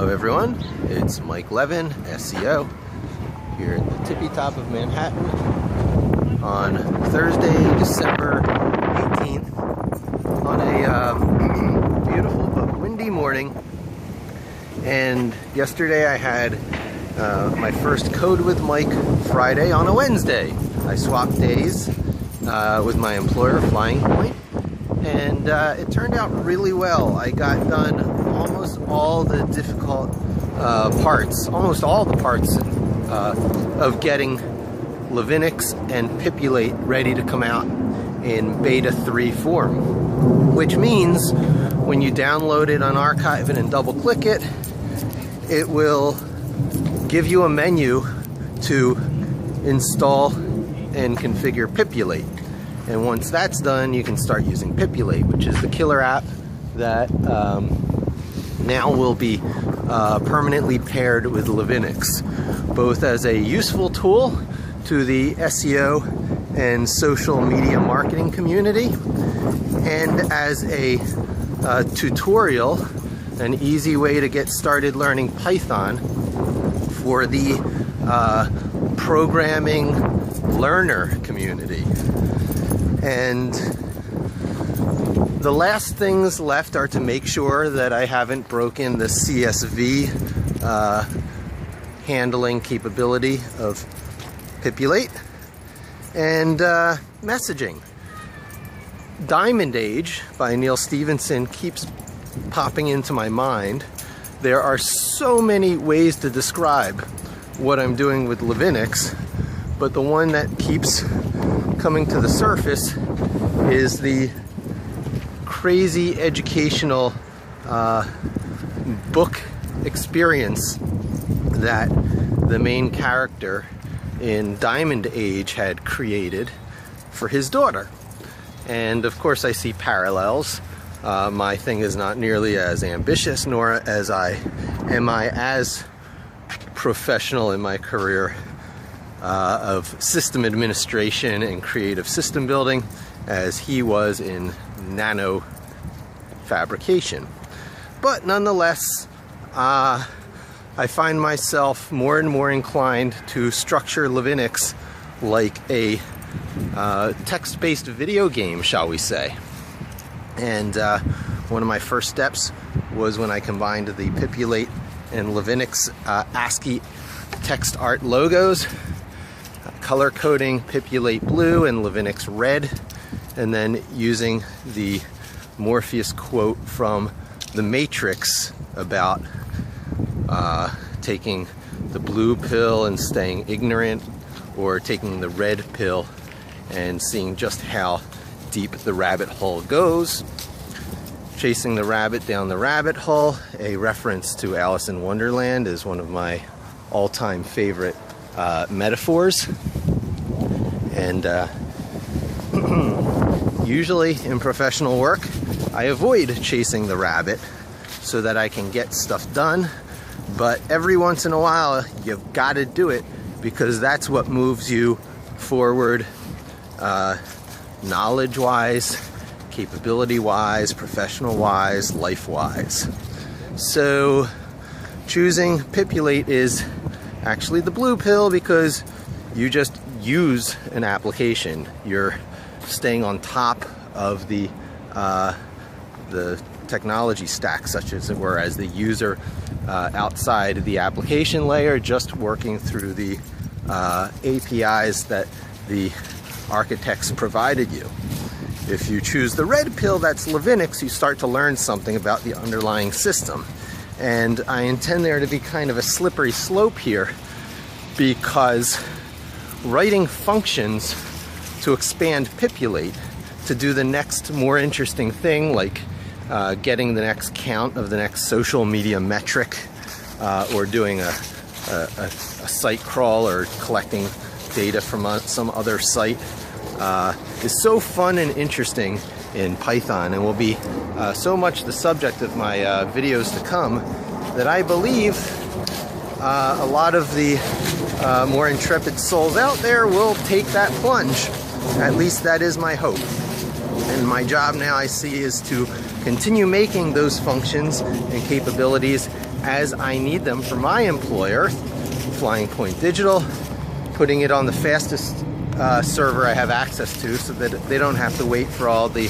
Hello everyone, it's Mike Levin, SEO, here at the tippy top of Manhattan on Thursday, December 18th, on a beautiful but windy morning. And yesterday I had my first Code with Mike Friday on a Wednesday. I swapped days with my employer, Flying Point, and it turned out really well. I got done almost all the difficult parts, almost all the parts of getting Levinix and Pipulate ready to come out in beta 3 form, which means when you download it, unarchive it, and double click it, it will give you a menu to install and configure Pipulate. And once that's done, you can start using Pipulate, which is the killer app that now will be permanently paired with Levinix, both as a useful tool to the SEO and social media marketing community, and as a tutorial, an easy way to get started learning Python for the programming learner community. And the last things left are to make sure that I haven't broken the CSV handling capability of Pipulate and messaging. Diamond Age by Neil Stephenson keeps popping into my mind. There are so many ways to describe what I'm doing with Levinix, but the one that keeps coming to the surface is the crazy educational book experience that the main character in Diamond Age had created for his daughter. And of course I see parallels. My thing is not nearly as ambitious, nor am I as professional in my career of system administration and creative system building as he was in nano fabrication. But nonetheless, I find myself more and more inclined to structure Levinix like a text-based video game, shall we say. And one of my first steps was when I combined the Pipulate and Levinix ASCII text art logos, color coding Pipulate blue and Levinix red, and then using the Morpheus quote from The Matrix about taking the blue pill and staying ignorant, or taking the red pill and seeing just how deep the rabbit hole goes. Chasing the rabbit down the rabbit hole, a reference to Alice in Wonderland, is one of my all-time favorite metaphors. And usually in professional work, I avoid chasing the rabbit so that I can get stuff done. But every once in a while, you've got to do it, because that's what moves you forward knowledge-wise, capability-wise, professional-wise, life-wise. So choosing Pipulate is actually the blue pill, because you just use an application. You're staying on top of the technology stack, such as it were, as the user outside the application layer, just working through the APIs that the architects provided you. If you choose the red pill, that's Levinix, you start to learn something about the underlying system. And I intend there to be kind of a slippery slope here, because writing functions to expand Pipulate to do the next more interesting thing, like getting the next count of the next social media metric, or doing a site crawl, or collecting data from some other site, is so fun and interesting in Python, and will be so much the subject of my videos to come, that I believe a lot of the more intrepid souls out there will take that plunge. At least that is my hope. And my job now, I see, is to continue making those functions and capabilities as I need them for my employer, Flying Point Digital, putting it on the fastest server I have access to so that they don't have to wait for all the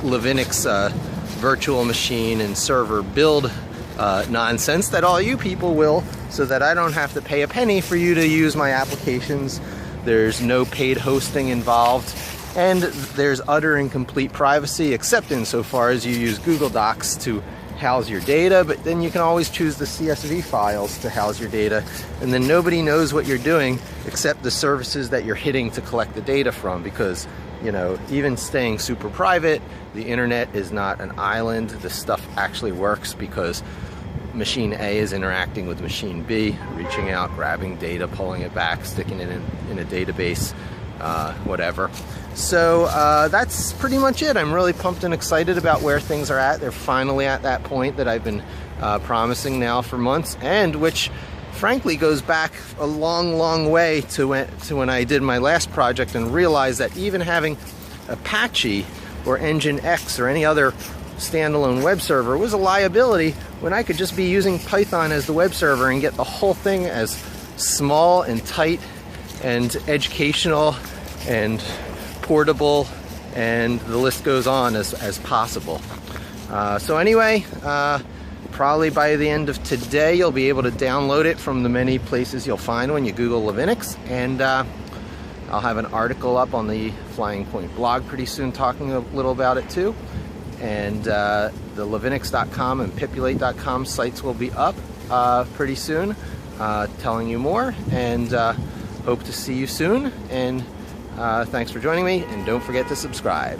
Linux virtual machine and server build nonsense that all you people will, so that I don't have to pay a penny for you to use my applications. There's no paid hosting involved, and there's utter and complete privacy, except insofar as you use Google Docs to house your data, but then you can always choose the CSV files to house your data, and then nobody knows what you're doing except the services that you're hitting to collect the data from, because, you know, even staying super private, the internet is not an island. This stuff actually works because machine A is interacting with machine B, reaching out, grabbing data, pulling it back, sticking it in a database, whatever. So that's pretty much it. I'm really pumped and excited about where things are at. They're finally at that point that I've been promising now for months, and which frankly goes back a long way to when I did my last project and realized that even having Apache or Nginx or any other standalone web server was a liability, when I could just be using Python as the web server and get the whole thing as small and tight and educational and portable, and the list goes on as possible. So anyway, probably by the end of today you'll be able to download it from the many places you'll find when you Google Linux, and I'll have an article up on the Flying Point blog pretty soon talking a little about it too. And the Linux.com and Pipulate.com sites will be up pretty soon, telling you more, and hope to see you soon. And thanks for joining me, and don't forget to subscribe.